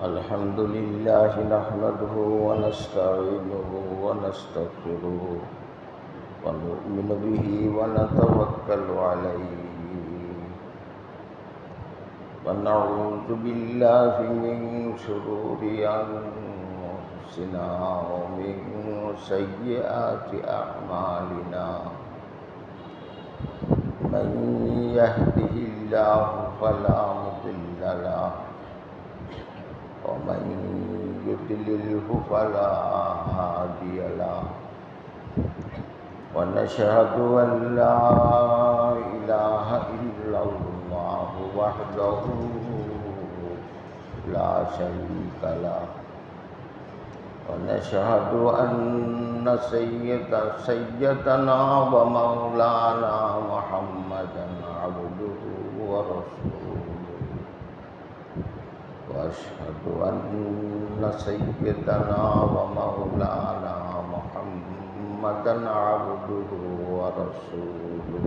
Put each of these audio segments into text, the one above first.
الحمد لله نحمده ونستعينه ونستغفره ونؤمن به ونتوكل عليه ونعوذ بالله من شرور أنفسنا ومن سيئات أعمالنا من يهده الله فلا مضل له ومن يضلله فلا هادي له ونشهد أن لا إله إلا الله وحده لا شريك له ونشهد أن سيدنا ومولانا محمدا عبده ورسوله وأشهد أن سيدنا ومولانا محمدا عبده ورسوله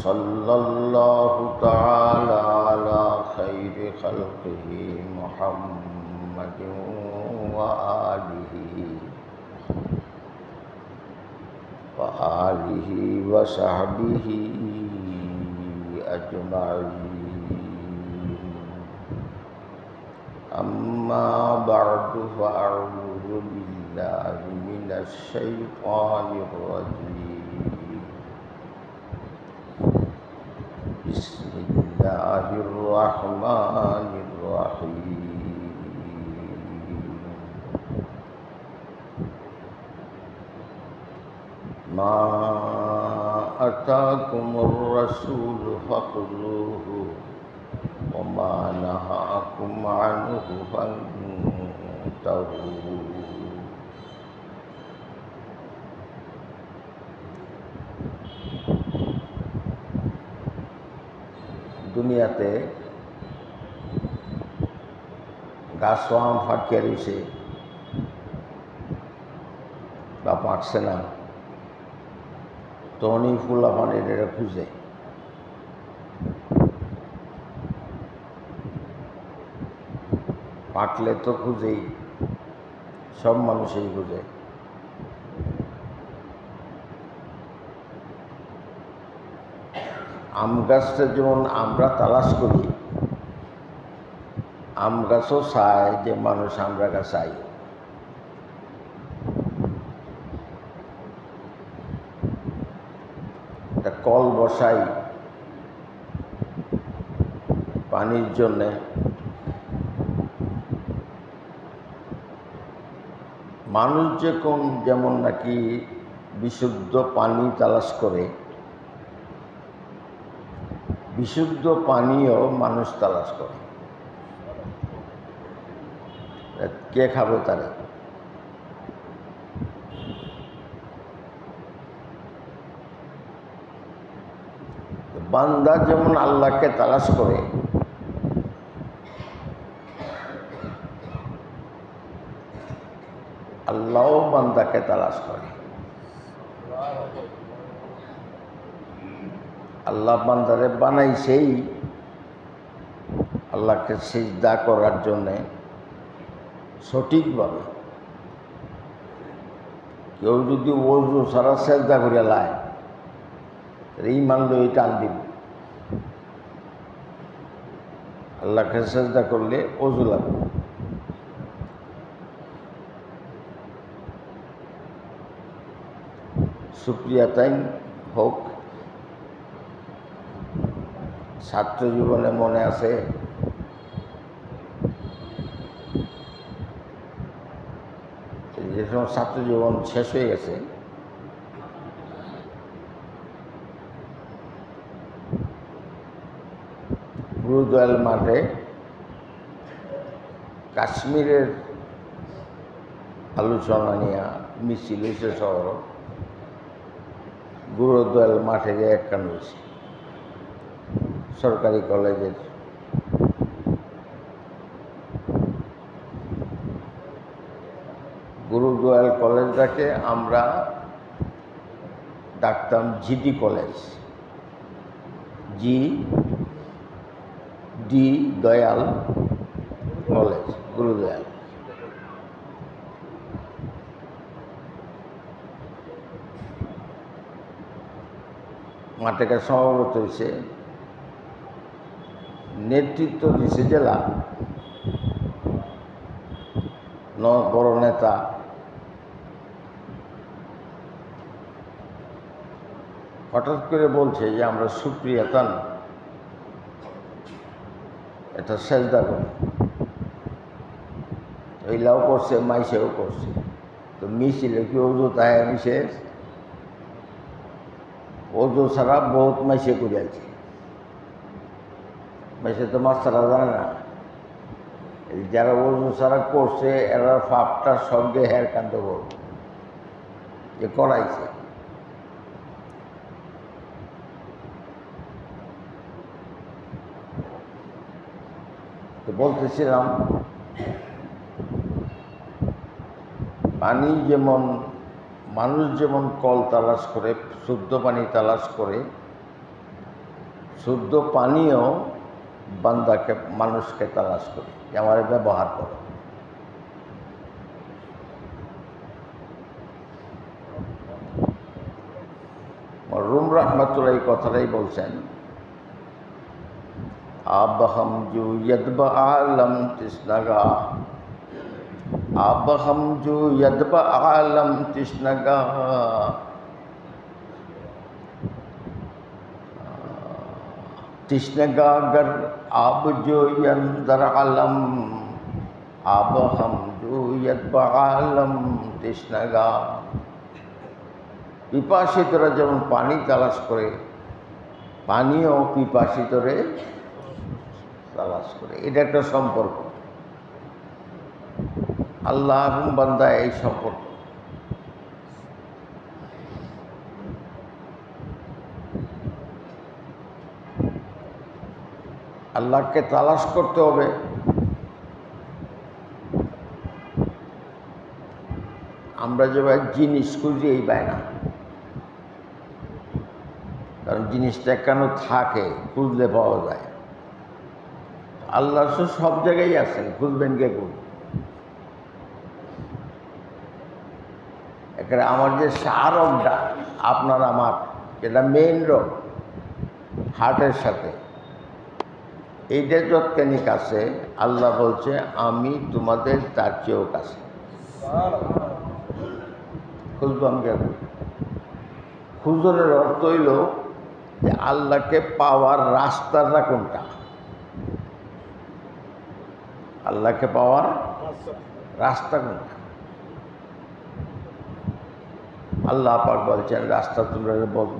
صلى الله تعالى على خير خلقه محمد وآله وصحبه أجمعين. أما بعد فأعوذ بالله من الشيطان الرجيم. بسم الله الرحمن الرحيم. ما أتاكم الرسول فخذوه وما نهاكم عنه فانتهوا. দুনিয়াতে গাছ আম ফাঁকিয়ে রয়েছে বা পাকছে না, তখনই ফুলা পানির এটা খুঁজে। পাকলে তো খুঁজেই, সব মানুষই খুঁজে। আম গাছটা যেমন আমরা তালাশ করি, আম গাছও চায় যে মানুষ আমরা গাছ চাই। একটা কল বসাই পানির জন্যে, মানুষ যেমন নাকি বিশুদ্ধ পানি তালাশ করে, বিশুদ্ধ পানিও মানুষ তালাশ করে। কে খাবে তারে? বান্দা যেমন আল্লাহকে তালাশ করে, আল্লাহও বান্দাকে তালাশ করে। আল্লাহ বান্দারে বানাইছেই আল্লাহকে সিজদা করার জন্যে সঠিকভাবে। কেউ যদি ওযু ছাড়া সিজদা করে লায়, এই মানলো এই টান দিব। আল্লাহকে সিজদা করলে ওযু লাগবে। সুপ্রিয়াতাইন হোক, ছাত্র জীবনে মনে আছে যে সময় ছাত্র জীবন শেষ হয়ে গেছে, গুরুদয়াল মাঠে কাশ্মীরের আলোচনা নিয়ে মিছিল হয়েছে। শহর গুরুদয়াল মাঠে যে একখান হয়েছে সরকারি কলেজের। গুরুদয়াল কলেজটাকে আমরা ডাকতাম GD college. G D Dayal college, Gurudayal. মাঠেকার সমাবেত হয়েছে, নেতৃত্ব দিছে জেলা বড় নেতা। হঠাৎ করে বলছে যে আমরা সুপ্রিয়াতান এটা সেজদা করি। এইলাও করছে, মাইসেও করছে। তো মিছিলে কি ওজু তাই মিশে, ওজু ছাড়া বহুত মাইসে করে আছে। মাইসে তো মাছ ছাড়া জানে না। যারা ওজু ছাড়া করছে এরা ফাপটার সঙ্গে হের কান্দ করব যে করাইছে। তো বলতেছিলাম পানি যেমন মানুষ যেমন কল তালাশ করে, শুদ্ধ পানি তালাশ করে, শুদ্ধ পানিও বান্দাকে মানুষকে তালাশ করে যে আমার ব্যবহার করো। রুম রহমতুল্লাহ এই কথাটাই বলছেন, আব হাম জো ইয়দবা আলম তৃষ্ণাগা, আব হাম জো ইয়দবা আলম তৃষ্ণাগা, তৃষ্ণাগা गर आब जो अंदर आलम, आब हम जो यदबा आलम তৃষ্ণাগা। পিপাসিতরা যেমন পানি তালাশ করে, পানিও পিপাসিতরে তালাশ করে। এটা একটা সম্পর্ক, আল্লাহ এবং বান্দা এই সম্পর্ক। আল্লাহকে তালাশ করতে হবে। আমরা যেভাবে জিনিস খুঁজি এই পাই না, কারণ জিনিসটা কেন থাকে খুঁজলে পাওয়া যায়। আল্লাহ সব জায়গায় আছেন, খুঁজবেন কে কোন? এখানে আমার যে রোগটা আপনার আমার, যেটা মেইন রোগ হার্টের সাথে, এইটা যতখানি কাছে আল্লাহ বলছে আমি তোমাদের তার চেয়েও কাছে। খুঁজবো আমি কেন? খুঁজনের অর্থ হইল যে আল্লাহকে পাওয়ার রাস্তাটা কোনটা, আল্লাহকে পাওয়ার রাস্তা কোনটা। আল্লাহ পাক বলছেন রাস্তা তোমরা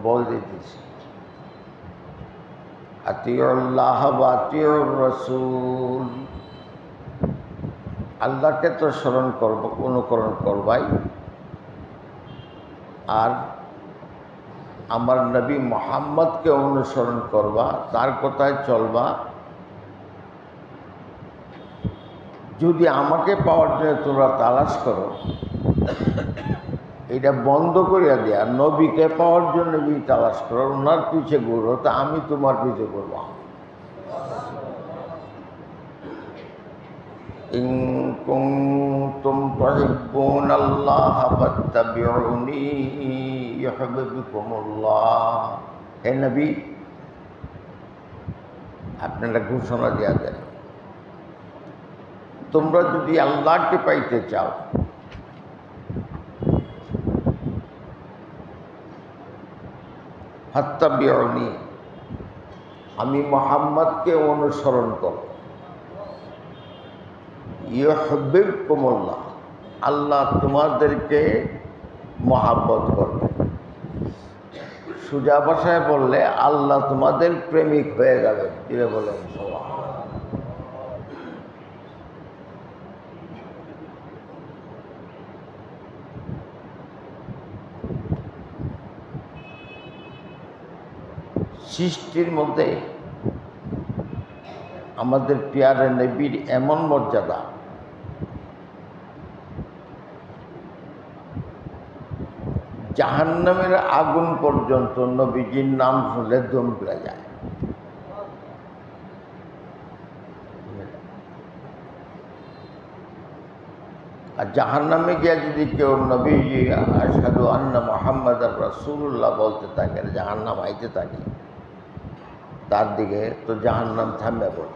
বল দিতেছি, আতিউল্লাহ ওয়া আতিউর রাসূল। আল্লাহকে তো স্মরণ করব, অনুকরণ করবাই, আর আমার নবী মুহাম্মদকে অনুসরণ করবা, তার কথায় চলবা। যদি আমাকে পাওয়ার জন্য তোমরা তালাশ করো, এটা বন্ধ করিয়া দেয়া, নবীকে পাওয়ার জন্য যদি তালাশ করো, ওনার পিছে ঘুরো, তা আমি তোমার পিছে ঘুরব। ইন কুনতুম তুহিব্বুনাল্লাহ ফাত্তাবিউনি ইউহিব্বুকুমুল্লাহ। হে নবী, আপনারা ঘোষণা দেওয়া দেন, তোমরা যদি আল্লাহকে পাইতে চাও, ফাত্তাবিউনি, আমি মুহাম্মদকে অনুসরণ করো, ইউহিব্বুকুমুল্লাহ, আল্লাহ তোমাদেরকে মহাব্বত করবে। সোজা ভাষায় বললে আল্লাহ তোমাদের প্রেমিক হয়ে যাবে। কিরে বলেন সবাই? সৃষ্টির মধ্যে আমাদের পেয়ারে নবীর এমন মর্যাদা, জাহান্নামের আগুন পর্যন্ত নবীজির নাম শুনলে দম পেয়ে যায়। আর জাহান্নামে গিয়ে যদি কেউ নবীজি আশহাদু আন্না মুহাম্মাদার রাসূলুল্লাহ বলতে থাকে, জাহান্নাম আইতে থাকে তার দিকে, তো জাহান্নাম থামবে পড়ে।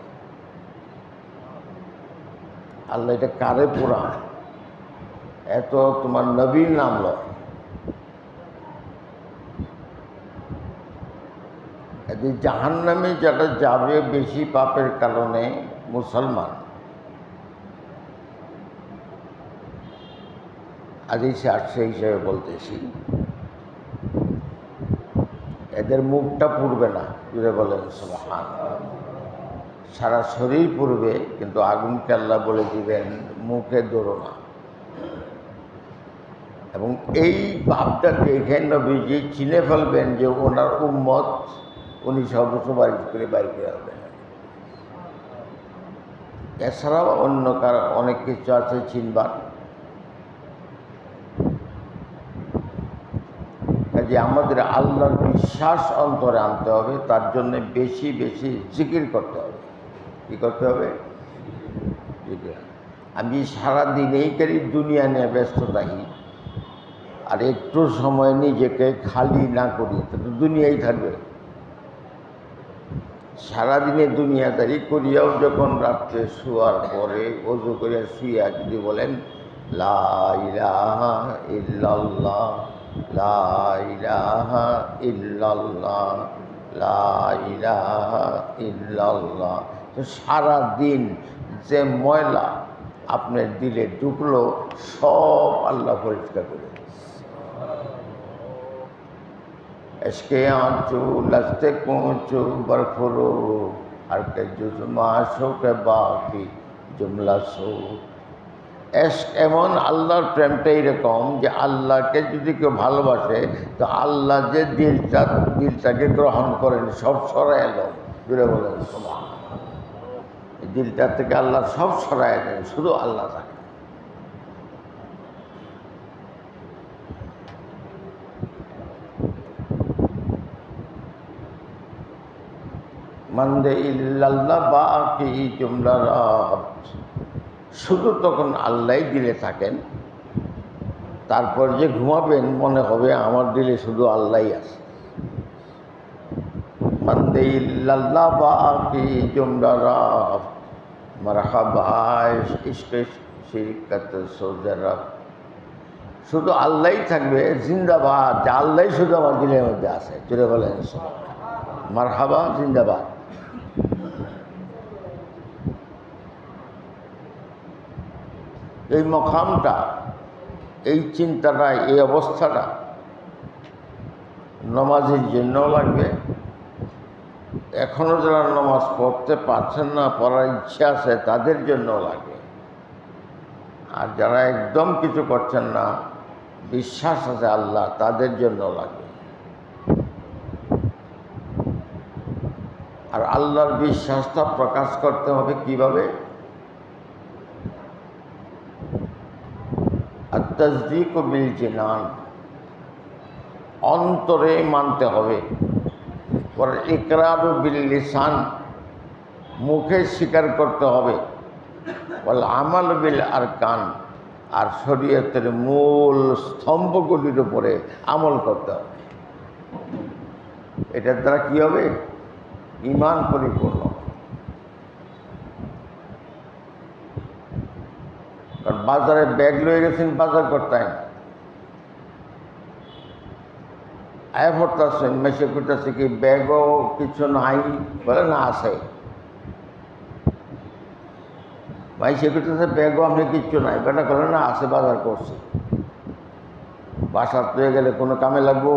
আল্লাহ এটা কারে পুরাণ, এত তোমার নবীর নাম লয়। জাহান্নামে যারা যাবে বেশি পাপের কারণে মুসলমান, হাদিসে আসছে হিসেবে বলতেছি, এদের মুখটা পুড়বে না, জুড়ে বলেন সুবহানাল্লাহ। সারা শরীর পুড়বে, কিন্তু আগুনকে আল্লাহ বলে দিবেন মুখে ধরো না। এবং এই ভাবটা দেখে নবীজি চিনে ফেলবেন যে ওনার উম্মত, উনি সর্বোচ্চ বাড়ি করে বাইর করে আসবেন। এছাড়াও অন্য কারো অনেক কিছু আছে চিনবার। যে আমাদের আল্লাহর বিশ্বাস অন্তরে আনতে হবে, তার জন্য বেশি বেশি জিকির করতে হবে। কী করতে হবে? জিকির। আমি সারাদিনেই করি দুনিয়া নিয়ে ব্যস্ত থাকি, আর একটু সময় নিজেকে খালি না করি তো দুনিয়াই থাকবে। সারাদিনে দুনিয়াদারি করিয়াও যখন রাত্রে শোয়ার পরে ওযু করিয়া শুইয়া যদি বলেন লা ইলাহা ইল্লাল্লাহ, লা ইলাহা ইল্লাল্লাহ, লা ইলাহা ইল্লাল্লাহ, তো সারাদিন যে ময়লা আপনার দিলে ঢুকলো সব আল্লাহ পরিষ্কার করে। এসকে আঁচু লাস্তে কোঁচু বরফরো আর কে জুজমা শোকে বাকি জুমলা সো। এমন আল্লাহর প্রেমটা এরকম যে আল্লাহকে যদি কেউ ভালোবাসে তো আল্লাহ যে দিলটাকে গ্রহণ করেন, সব সরাই এলো, জুড়ে বলেন সুবহানাল্লাহ। এই দিলটার থেকে আল্লাহ সব সরাই দেন, শুধু আল্লাহ থাকে। মানদে ইল্লাল্লাহ বাকি জুমলা রাত, শুধু তখন আল্লাহ দিলে থাকেন। তারপর যে ঘুমাবেন মনে হবে আমার দিলে শুধু আল্লাহই আছে। মানদে ইল্লাল্লাহ বাকি জুমলা রাত মারহাবা ইশকে শিরকত সোজরা, শুধু আল্লাহই থাকবে জিন্দাবাদ, যে আল্লাহ শুধু আমার দিলের মধ্যে আছে, জুড়ে বলেন মারহাবা জিন্দাবাদ। এই মকামটা, এই চিন্তাটা, এই অবস্থাটা নামাজের জন্যও লাগবে। এখনও যারা নামাজ পড়তে পারছেন না, পড়ার ইচ্ছা আছে, তাদের জন্যও লাগবে। আর যারা একদম কিছু করছেন না, বিশ্বাস আছে আল্লাহ, তাদের জন্যও লাগবে। আর আল্লাহর বিশ্বাসটা প্রকাশ করতে হবে কিভাবে? তাসদীক বিল জিনান, অন্তরে মানতে হবে। পর ইকরার বিল লিসান, মুখে স্বীকার করতে হবে। ওয়াল আমাল বিল আরকান, আর শরীয়তের মূল স্তম্ভগুলির উপরে আমল করতে হবে। এটার দ্বারা কী হবে? ঈমান পরিপূর্ণ। কারণ বাজারে ব্যাগ লয়ে গেছেন, বাজার করতে আয়া পড়তেছেন, মেসে করতেছে কি ব্যাগও কিছু নাই, বলে না আছে। মাইসে করতেছে ব্যাগও আপনি কিচ্ছু নাই, বেটা বলে না আছে, বাজার করছে। বাসার পেয়ে গেলে কোনো কামে লাগবো?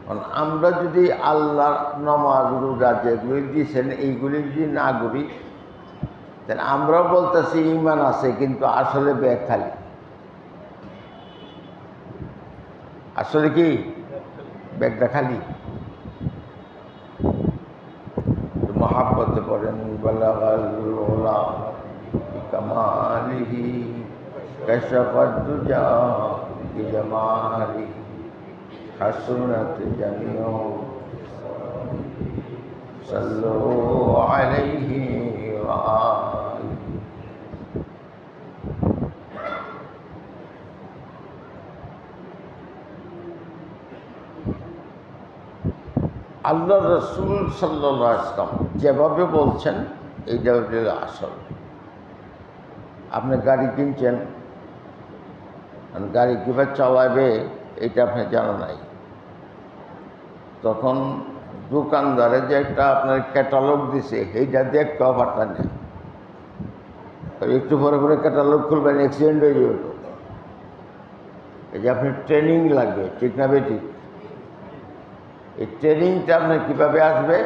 কারণ আমরা যদি আল্লাহর নামাজ রোজা যেগুলি দিয়েছেন এইগুলি যদি না করি, তাহলে আমরাও বলতেছি ঈমান আছে, কিন্তু আসলে ব্যাগ খালি। আসলে কি ব্যাগটা খালি। মহাব্বতে পড়েন বালাগাল উলা বিকামালিহি কাশাফাদ দুজা বিজামালিহি হাসুনাত জামিউ সাল্লু আলাইহি ওয়া আলিহি। আল্লাহ রসুল সাল্লাল্লাহু আলাইহি ওয়াসাল্লাম যেভাবে বলছেন এইটা হচ্ছে আসল। আপনি গাড়ি কিনছেন, গাড়ি কীভাবে চালাবে এটা আপনি জানা নাই, তখন দোকানদারে যে একটা আপনার ক্যাটালগ দিছে এইটা দিয়ে একটু অফারটা নেয়, একটু পরে পরে ক্যাটালগ খুলবেন, অ্যাক্সিডেন্ট হয়ে যাবে। তো এই যে আপনি ট্রেনিং লাগবে, ঠিক না বেঠিক? এই ট্রেনিংটা আপনার কীভাবে আসবে?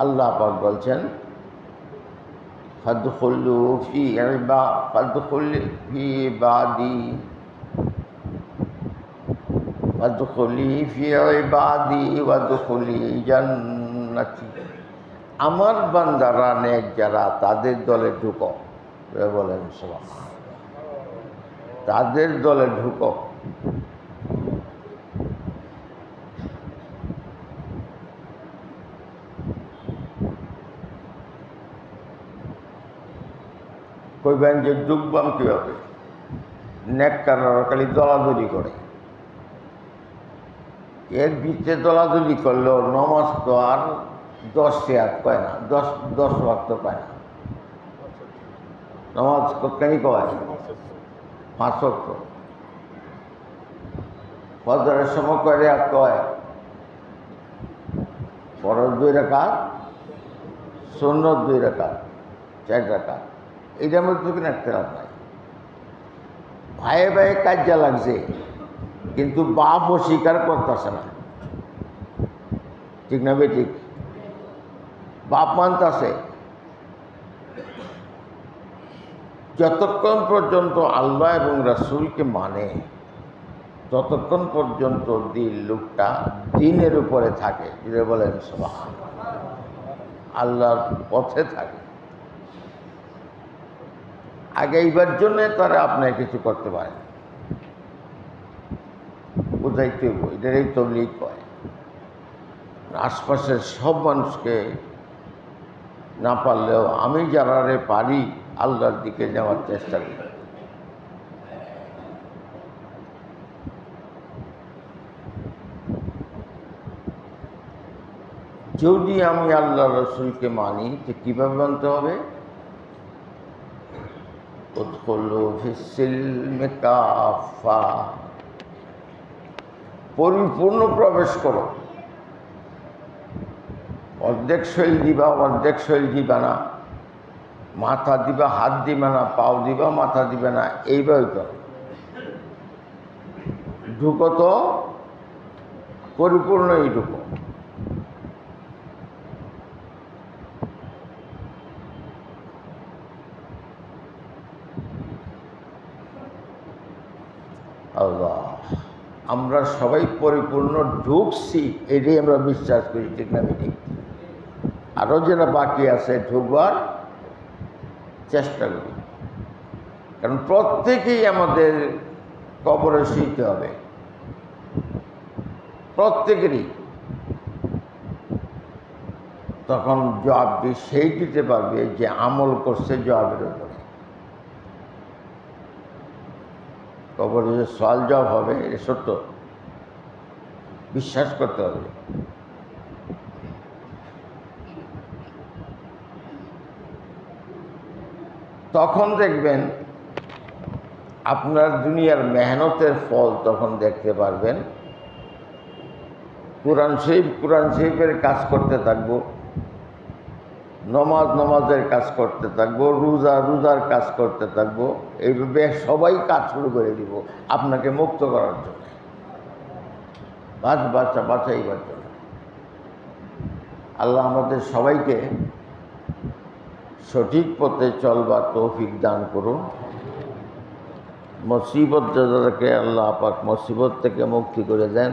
আল্লাহ পাক বলছেন ফাদখুলু ফি ইবাদি ফাদখুলি ফি ইবাদি ওয়াদখুলি জান্নাতি। আমার বান্দারা নেক যারা, তাদের দলে ঢুকো। বলেন সুবহানাল্লাহ, তাদের দলে ঢুকো। কইবেন যে ডুববাম কীভাবে? নেককাররা খালি দলাদলি করে, এর ভিতরে দলাদলি করলেও নমাজ তো আর 10 রেকাত পায় না, 10 ওয়াক্ত পায় না। নমাজ কতখানি কয়? 5 ওয়াক্ত। ফজরের সময় কয় রেকাত কয়? ফরজ 2 রাকাত, সুন্নত 2 রাকাত, 4 রাকাত। এইটার মধ্যে কোনো একতলাফ নাই। ভাইয়ে ভাইয়ে কাজা লাগছে, কিন্তু বাপ অস্বীকার করতেছে না, ঠিক না বেঠিক? বাপ মানতেছে। যতক্ষণ পর্যন্ত আল্লাহ এবং রাসূলকে মানে, ততক্ষণ পর্যন্ত লোকটা দ্বীনের উপরে থাকে। যদি বলেন সুবহানাল্লাহ, আল্লাহর পথে থাকে। আগে এইবার জন্যে তারা আপনার কিছু করতে পারে, বুঝাইতে হইব। এটারই তবলিগ কয়। আশপাশের সব মানুষকে না পারলেও আমি যারারে পারি আল্লাহর দিকে যাওয়ার চেষ্টা করি। যদি আমি আল্লাহ রসুলকে মানি, তো কীভাবে মানতে হবে? উদখুলু ফিস-সিলমি কাফা, পরিপূর্ণ প্রবেশ করো। অর্ধেক শৈল দিবা, অর্ধেক শৈল দিবা না, মাথা দিবা হাত দিবা না, পাও দিবা মাথা দিবে না, এইভাবে করো। ঢুকো তো পরিপূর্ণই ঢুকো। আল্লাহ, আমরা সবাই পরিপূর্ণ ঢুকছি, এটাই আমরা বিশ্বাস করি, ঠিক না ঠিক? আরও যারা বাকি আছে ঢুকবার চেষ্টা করি, কারণ প্রত্যেকেই আমাদের কবরে শুইতে হবে, প্রত্যেকেরই। তখন জবাব সেই দিতে পারবে যে আমল করছে জবাবের উপরে। কবরে যে সওয়াল জবাব হবে, এটা সত্য, বিশ্বাস করতে হবে। তখন দেখবেন আপনার দুনিয়ার মেহনতের ফল তখন দেখতে পারবেন। কোরআন শরীফের কাজ করতে থাকবো, নমাজের কাজ করতে থাকবো, রোজার কাজ করতে থাকবো। এইভাবে সবাই কাজ শুরু করে দিব আপনাকে মুক্ত করার জন্য, বাঁচাইবার জন্য। আল্লাহ আমাদের সবাইকে সঠিক পথে চলবার তৌফিক দান করুন। মুসিবত যাদেরকে আল্লাহ পাক মুসিবত থেকে মুক্তি করে দেন।